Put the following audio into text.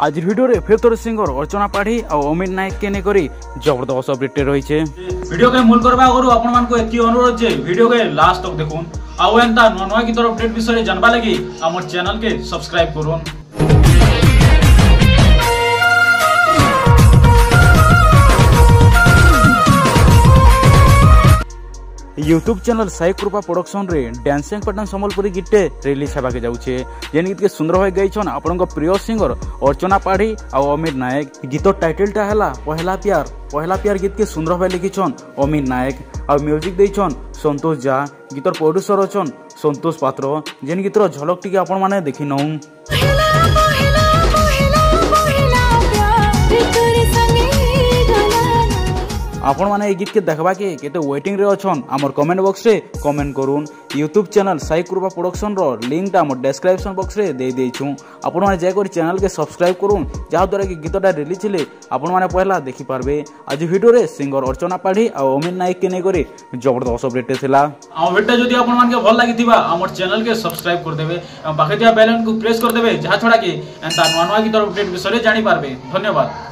आज भिडियो रे फिर तोर सिंगर अर्चना पाढ़ी और अमित नायक के नेकरी जबरदस्त अपडेट रही है। वीडियो के मूल करबा करू आपण मान को एति अनुरोध जे वीडियो के लास्ट तक देखुन आउ एंता नवा गीतर अपडेट विषय जानबा लगी हमर चैनल के सब्सक्राइब करूँ। यूट्यूब चैनल साई कृपा प्रोडक्शन रे डांसिंग पैटर्न संबलपुरी गीते रिलीज होगा जाऊे जेन गीत के सुंदर भाई गाइछन आपण प्रिय सिंगर अर्चना पाढ़ी और अमित नायक। गीत टाइटलटा है पहला प्यार गीत के सुंदर भाई लिखिछन अमित नायक और म्यूजिक देछन संतोष झा। गीतर प्रोड्यूसर अछन संतोष पात्र। जेन गीतर झलक टिके आपण माने देखि नौ। आपण माने ए गीत के देखबा के केते वेटिंग रे अछन हमर कमेंट बॉक्स रे कमेंट करूँ। यूट्यूब चैनल साई कृपा प्रोडक्शन रो लिंक हमर डिस्क्रिप्शन बॉक्स रे दे देछु। आपण माने जाय कर चैनल के सब्सक्राइब करूँ जहा द्वारा कि गीतटा रिलीज ले आपण माने पहला देखि पारबे। आज वीडियो रे सिंगर अर्चना पाढ़ी और अमित नायक के नै करे जबरदस्त अपडेट थिला। आ वीडियो जदी आपण मान के भल लागिथिबा हमर चैनल के सब्सक्राइब कर देबे बाकी दिया बेल आइकन को प्रेस कर देबे जहा छोड़ा कि एंता नवा गीतर अपडेट विषय जानि पारबे। धन्यवाद।